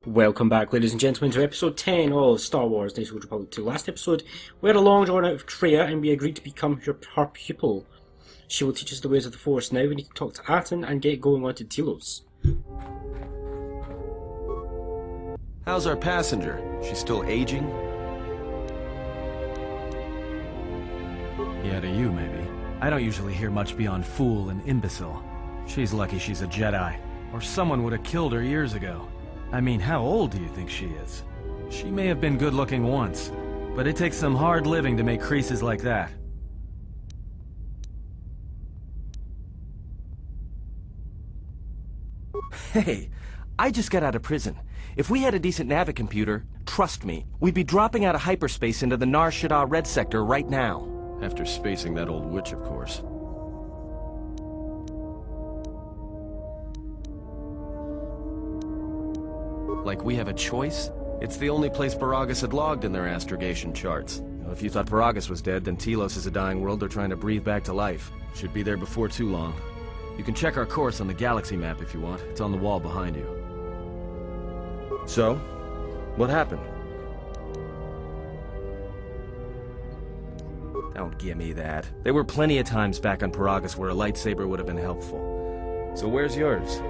Welcome back, ladies and gentlemen, to episode 10 of Star Wars Knights of the Old Republic 2. Last episode, we had a long drawn out of Kreia and we agreed to become her pupil. She will teach us the ways of the Force. Now we need to talk to Aten and get going on to Telos. How's our passenger? She's still aging? Yeah, to you, maybe. I don't usually hear much beyond fool and imbecile. She's lucky she's a Jedi, or someone would have killed her years ago. I mean, how old do you think she is? She may have been good-looking once, but it takes some hard living to make creases like that. Hey, I just got out of prison. If we had a decent navicomputer, trust me, we'd be dropping out of hyperspace into the Nar Shaddaa Red Sector right now. After spacing that old witch, of course. Like we have a choice? It's the only place Paragus had logged in their astrogation charts. If you thought Paragus was dead, then Telos is a dying world they're trying to breathe back to life. Should be there before too long. You can check our course on the galaxy map if you want. It's on the wall behind you. So, what happened? Don't give me that. There were plenty of times back on Paragus where a lightsaber would have been helpful. So where's yours?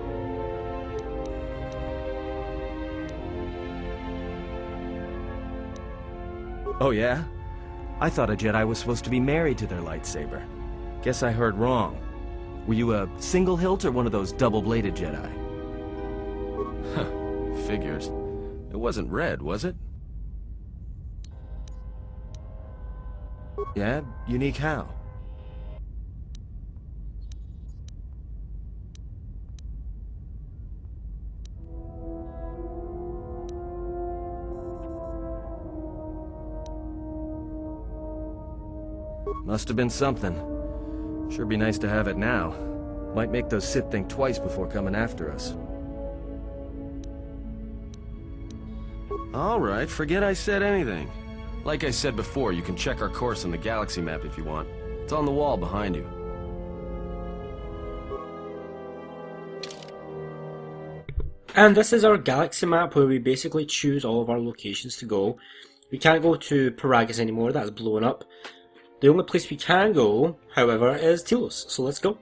Oh yeah? I thought a Jedi was supposed to be married to their lightsaber. Guess I heard wrong. Were you a single hilt or one of those double-bladed Jedi? Huh, figures. It wasn't red, was it? Yeah? Unique how? Must have been something. Sure be nice to have it now. Might make those Sith think twice before coming after us. Alright, forget I said anything. Like I said before, you can check our course on the galaxy map if you want. It's on the wall behind you. And this is our galaxy map where we basically choose all of our locations to go. We can't go to Paragus anymore, that's blown up. The only place we can go, however, is Telos, so let's go.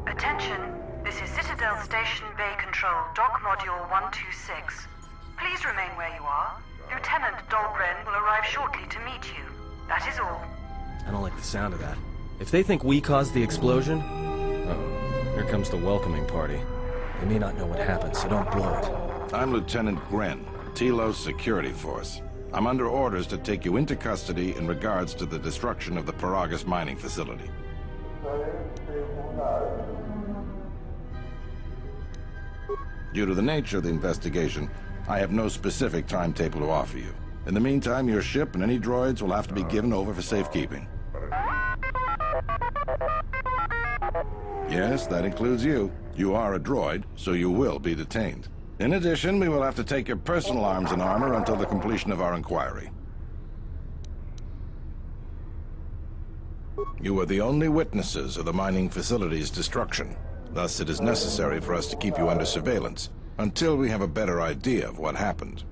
Attention, this is Citadel Station Bay Control, Dock Module 126. Please remain where you are. Lieutenant Dahlgren will arrive shortly to meet you. That is all. I don't like the sound of that. If they think we caused the explosion... Uh-oh, here comes the welcoming party. They may not know what happened, so don't blow it. I'm Lieutenant Gren, Telos Security Force. I'm under orders to take you into custody in regards to the destruction of the Paragus mining facility. Due to the nature of the investigation, I have no specific timetable to offer you. In the meantime, your ship and any droids will have to be given over for safekeeping. Yes, that includes you. You are a droid, so you will be detained. In addition, we will have to take your personal arms and armor until the completion of our inquiry. You are the only witnesses of the mining facility's destruction. Thus, it is necessary for us to keep you under surveillance until we have a better idea of what happened.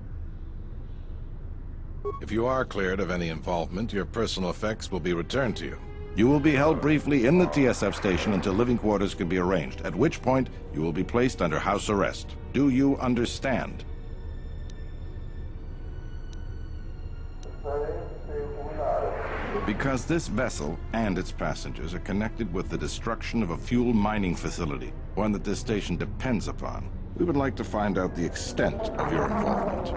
If you are cleared of any involvement, your personal effects will be returned to you. You will be held briefly in the TSF station until living quarters can be arranged, at which point you will be placed under house arrest. Do you understand? Because this vessel and its passengers are connected with the destruction of a fuel mining facility, one that this station depends upon, we would like to find out the extent of your involvement.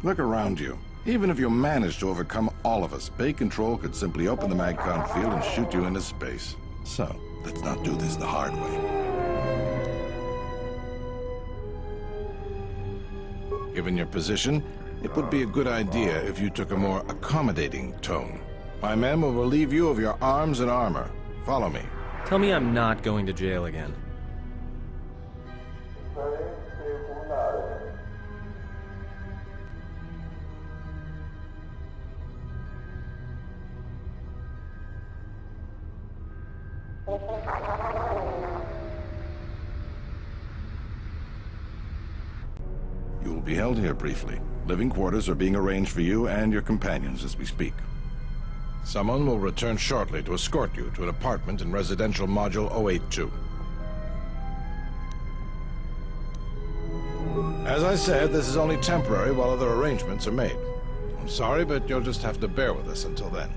Look around you. Even if you manage to overcome all of us, Bay Control could simply open the MagCon field and shoot you into space. So, let's not do this the hard way. Given your position, it would be a good idea if you took a more accommodating tone. My men will relieve you of your arms and armor. Follow me. Tell me I'm not going to jail again. You will be held here briefly. Living quarters are being arranged for you and your companions as we speak. Someone will return shortly to escort you to an apartment in Residential Module 082. As I said, this is only temporary while other arrangements are made. I'm sorry, but you'll just have to bear with us until then.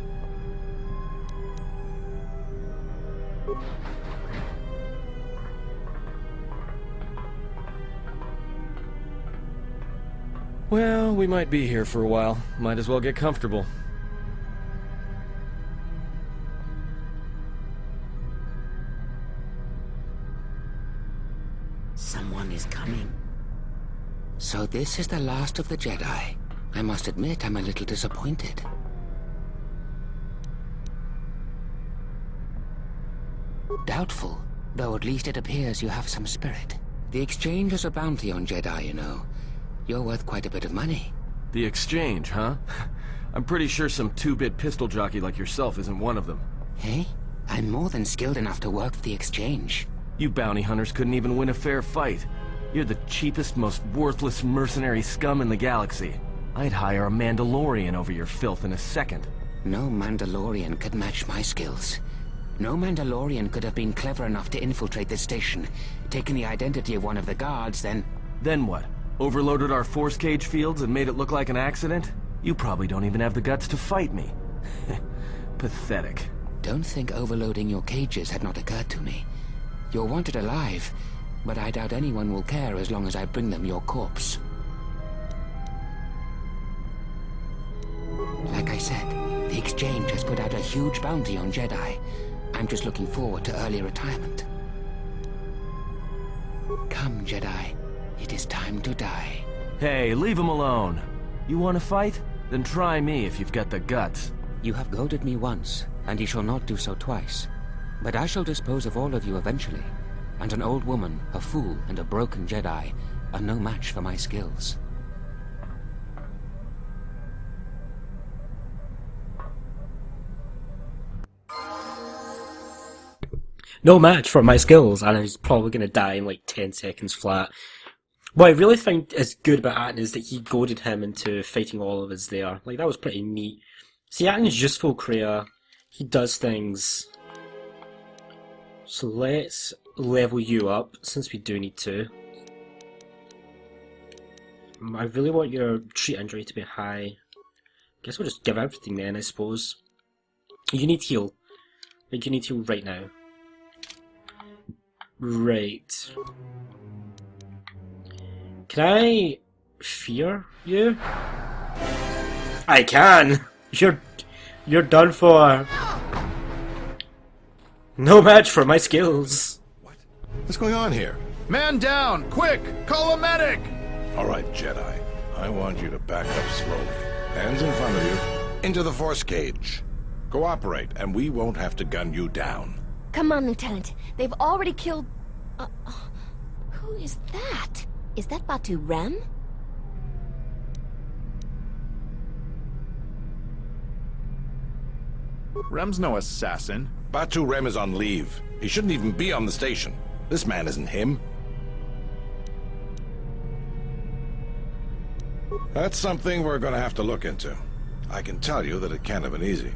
Well, we might be here for a while. Might as well get comfortable. Someone is coming. So this is the last of the Jedi. I must admit, I'm a little disappointed. Doubtful, though at least it appears you have some spirit. The exchange is a bounty on Jedi, you know. You're worth quite a bit of money. The exchange, huh? I'm pretty sure some two-bit pistol jockey like yourself isn't one of them. Hey, I'm more than skilled enough to work for the exchange. You bounty hunters couldn't even win a fair fight. You're the cheapest, most worthless mercenary scum in the galaxy. I'd hire a Mandalorian over your filth in a second. No Mandalorian could match my skills. No Mandalorian could have been clever enough to infiltrate this station, taken the identity of one of the guards, then... Then what? Overloaded our force cage fields and made it look like an accident? You probably don't even have the guts to fight me. Pathetic. Don't think overloading your cages had not occurred to me. You're wanted alive, but I doubt anyone will care as long as I bring them your corpse. Like I said, the exchange has put out a huge bounty on Jedi. I'm just looking forward to early retirement. Come, Jedi. It is time to die. Hey, leave him alone. You want to fight? Then try me if you've got the guts. You have goaded me once, and you shall not do so twice. But I shall dispose of all of you eventually. And an old woman, a fool, and a broken Jedi are no match for my skills. No match for my skills, and he's probably going to die in like 10 seconds flat. What I really find is good about Atton is that he goaded him into fighting all of us there. Like, that was pretty neat. See, Atton's useful creator. He does things. So let's level you up, since we do need to. I really want your treat injury to be high. Guess we'll just give everything then, I suppose. You need heal. Like, you need heal right now. Right. Can I fear you? I can! You're done for. No match for my skills. What? What's going on here? Man down! Quick! Call a medic! All right, Jedi. I want you to back up slowly. Hands in front of you. Into the force cage. Cooperate, and we won't have to gun you down. Come on, Lieutenant. They've already killed... who is that? Is that Batu Rem? Rem's no assassin. Batu Rem is on leave. He shouldn't even be on the station. This man isn't him. That's something we're going to have to look into. I can tell you that it can't have been easy.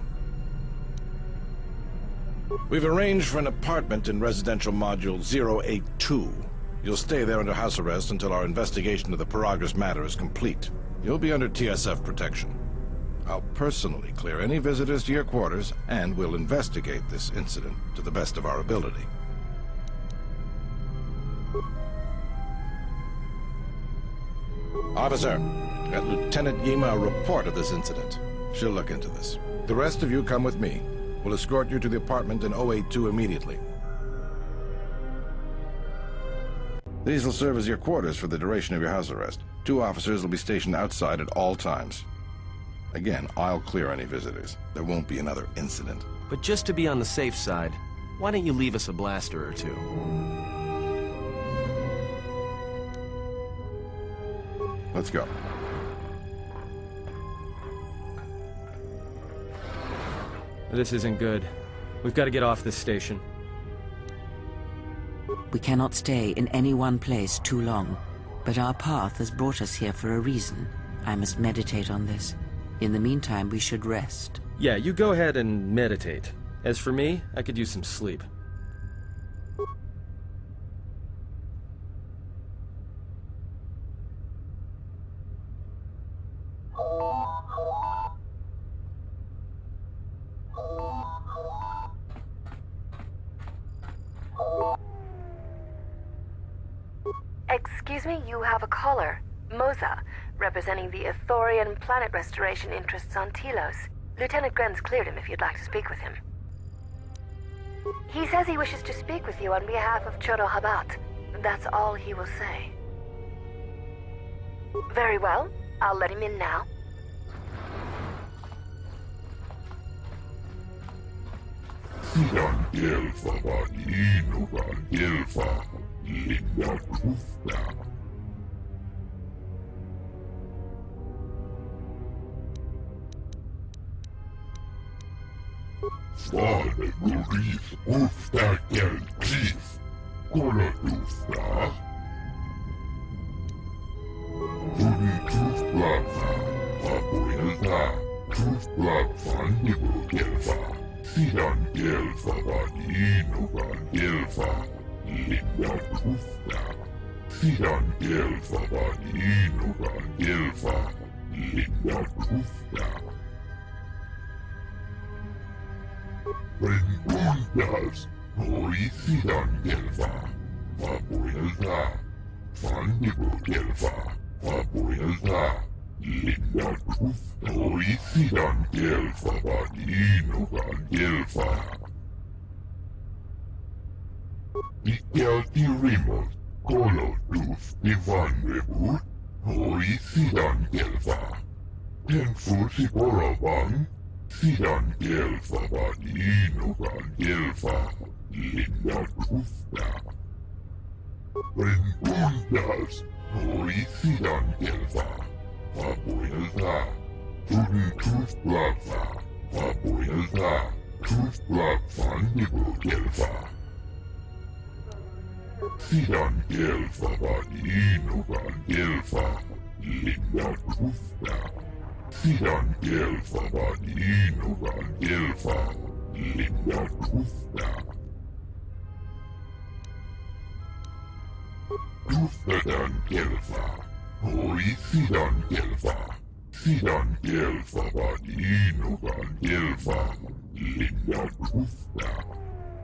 We've arranged for an apartment in Residential Module 082. You'll stay there under house arrest until our investigation of the Paragra's matter is complete. You'll be under TSF protection. I'll personally clear any visitors to your quarters, and we'll investigate this incident to the best of our ability. Officer, got Lieutenant Yima a report of this incident. She'll look into this. The rest of you come with me. We'll escort you to the apartment in 082 immediately. These will serve as your quarters for the duration of your house arrest. 2 officers will be stationed outside at all times. Again, I'll clear any visitors. There won't be another incident. But just to be on the safe side, why don't you leave us a blaster or 2? Let's go. This isn't good. We've got to get off this station. We cannot stay in any one place too long, but our path has brought us here for a reason. I must meditate on this. In the meantime, we should rest. Yeah, you go ahead and meditate. As for me, I could use some sleep. Excuse me, you have a caller. Moza, representing the Ithorian planet restoration interests on Telos. Lieutenant Gren's cleared him if you'd like to speak with him. He says he wishes to speak with you on behalf of Chodo Habat. That's all he will say. Very well. I'll let him in now.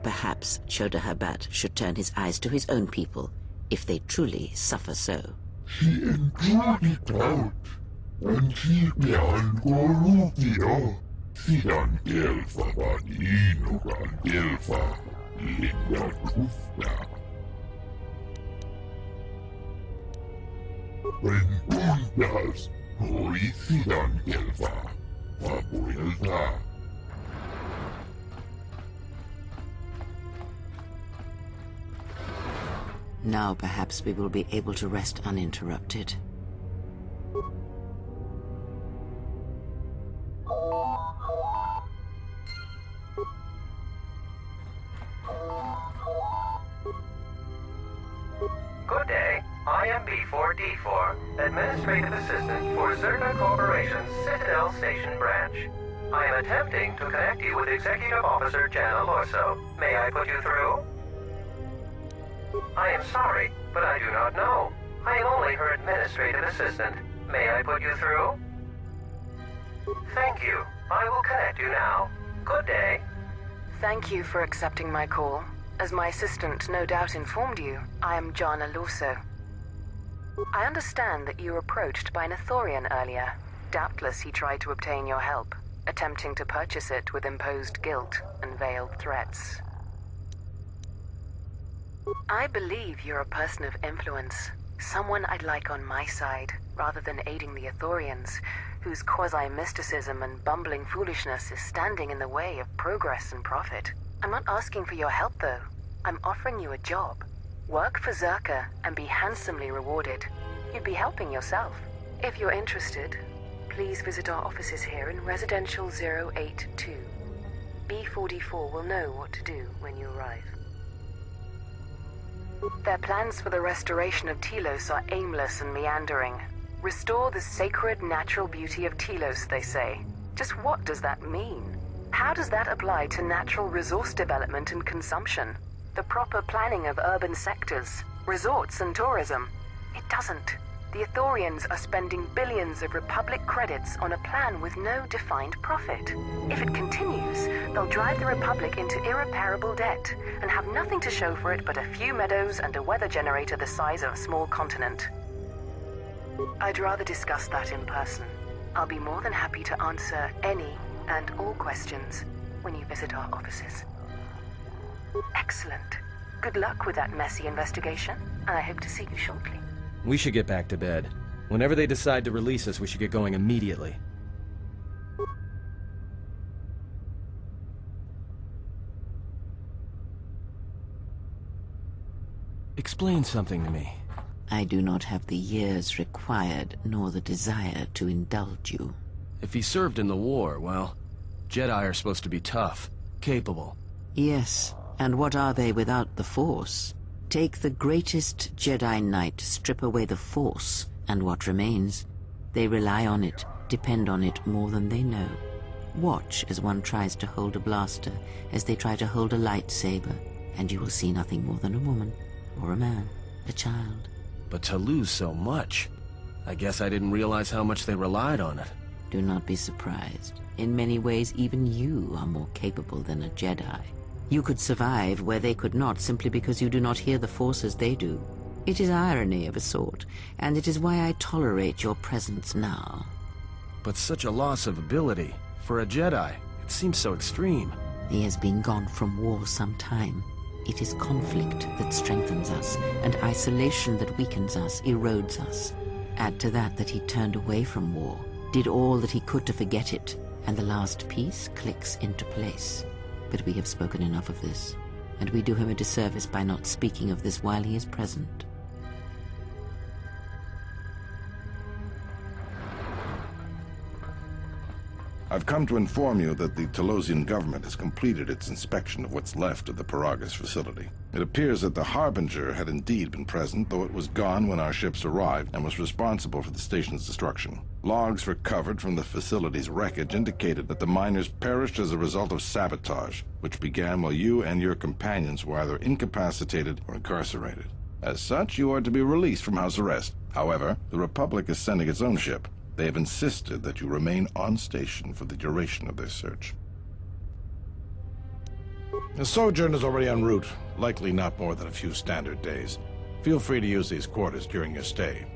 Perhaps Chodo Habat should turn his eyes to his own people, if they truly suffer so. Now perhaps we will be able to rest uninterrupted. Good day. I am B4D4, Administrative Assistant for Zerta Corporation's Citadel Station branch. I am attempting to connect you with Executive Officer Jana Lorso. May I put you through? I am sorry, but I do not know. I am only her administrative assistant. May I put you through? Thank you. I will connect you now. Good day. Thank you for accepting my call. As my assistant no doubt informed you, I am Jana Lorso. I understand that you were approached by an Ithorian earlier. Doubtless he tried to obtain your help, attempting to purchase it with imposed guilt and veiled threats. I believe you're a person of influence, someone I'd like on my side, rather than aiding the Ithorians, whose quasi-mysticism and bumbling foolishness is standing in the way of progress and profit. I'm not asking for your help, though. I'm offering you a job. Work for Zerka and be handsomely rewarded. You'd be helping yourself. If you're interested, please visit our offices here in Residential 082. B44 will know what to do when you arrive. Their plans for the restoration of Telos are aimless and meandering. Restore the sacred natural beauty of Telos, they say. Just what does that mean? How does that apply to natural resource development and consumption? The proper planning of urban sectors, resorts and tourism? It doesn't. The Ithorians are spending billions of Republic credits on a plan with no defined profit. If it continues, they'll drive the Republic into irreparable debt and have nothing to show for it but a few meadows and a weather generator the size of a small continent. I'd rather discuss that in person. I'll be more than happy to answer any and all questions when you visit our offices. Excellent. Good luck with that messy investigation, and I hope to see you shortly. We should get back to bed. Whenever they decide to release us, we should get going immediately. Explain something to me. I do not have the years required, nor the desire to indulge you. If he served in the war, well, Jedi are supposed to be tough, capable. Yes, and what are they without the Force? Take the greatest Jedi Knight, strip away the Force, and what remains? They rely on it, depend on it more than they know. Watch as one tries to hold a blaster, as they try to hold a lightsaber, and you will see nothing more than a woman, or a man, a child. But to lose so much, I guess I didn't realize how much they relied on it. Do not be surprised. In many ways, even you are more capable than a Jedi. You could survive where they could not simply because you do not hear the Force as they do. It is irony of a sort, and it is why I tolerate your presence now. But such a loss of ability, for a Jedi, it seems so extreme. He has been gone from war some time. It is conflict that strengthens us, and isolation that weakens us, erodes us. Add to that he turned away from war, did all that he could to forget it, and the last piece clicks into place. But we have spoken enough of this, and we do him a disservice by not speaking of this while he is present. I've come to inform you that the Telosian government has completed its inspection of what's left of the Paragus facility. It appears that the Harbinger had indeed been present, though it was gone when our ships arrived and was responsible for the station's destruction. Logs recovered from the facility's wreckage indicated that the miners perished as a result of sabotage, which began while you and your companions were either incapacitated or incarcerated. As such, you are to be released from house arrest. However, the Republic is sending its own ship. They have insisted that you remain on station for the duration of their search. The sojourn is already en route, likely not more than a few standard days. Feel free to use these quarters during your stay.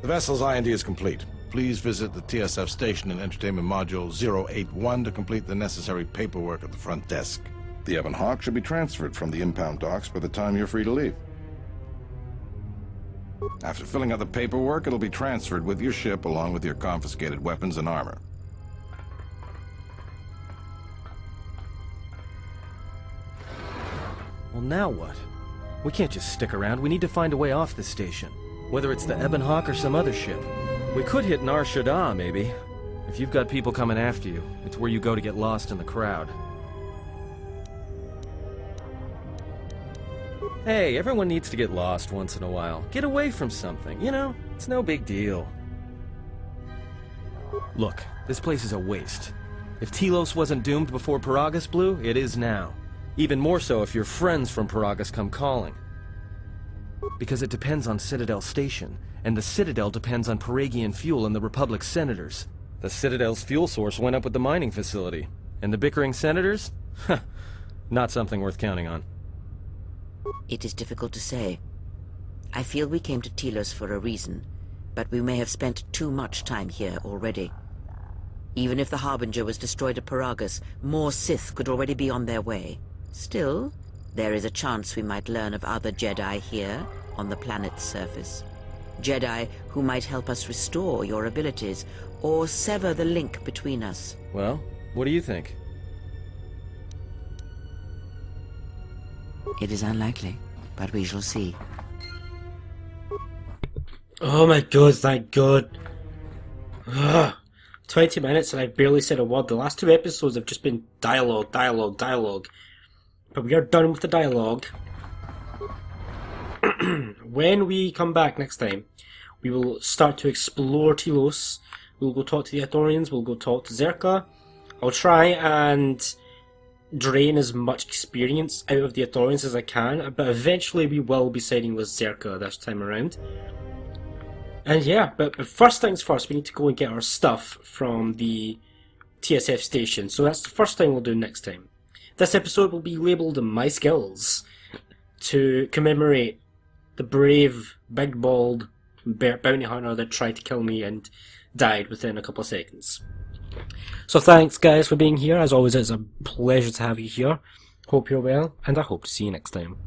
The vessel's IND is complete. Please visit the TSF station and entertainment module 081 to complete the necessary paperwork at the front desk. The Ebon Hawk should be transferred from the impound docks by the time you're free to leave. After filling out the paperwork, it'll be transferred with your ship along with your confiscated weapons and armor. Well, now what? We can't just stick around. We need to find a way off this station. Whether it's the Ebon Hawk or some other ship. We could hit Nar Shaddaa, maybe. If you've got people coming after you, it's where you go to get lost in the crowd. Hey, everyone needs to get lost once in a while. Get away from something, you know? It's no big deal. Look, this place is a waste. If Telos wasn't doomed before Paragus blew, it is now. Even more so if your friends from Paragus come calling. Because it depends on Citadel Station, and the Citadel depends on Paragian fuel and the Republic's senators. The Citadel's fuel source went up with the mining facility. And the bickering senators? Huh, not something worth counting on. It is difficult to say. I feel we came to Telos for a reason, but we may have spent too much time here already. Even if the Harbinger was destroyed at Paragus, more Sith could already be on their way. Still, there is a chance we might learn of other Jedi here, on the planet's surface. Jedi who might help us restore your abilities, or sever the link between us. Well, what do you think? It is unlikely, but we shall see. Oh my god, thank god. Ugh. 20 minutes and I've barely said a word. The last 2 episodes have just been dialogue. But we are done with the dialogue. When we come back next time, we will start to explore Telos. We'll go talk to the Ithorians, we'll go talk to Zerka. I'll try and drain as much experience out of the Ithorians as I can, but eventually we will be siding with Zerka this time around. And yeah, but first things first, we need to go and get our stuff from the TSF station. So that's the first thing we'll do next time. This episode will be labelled My Skills to commemorate the brave, big bald bounty hunter that tried to kill me and died within a couple of seconds. So thanks guys for being here. As always, it's a pleasure to have you here. Hope you're well, and I hope to see you next time.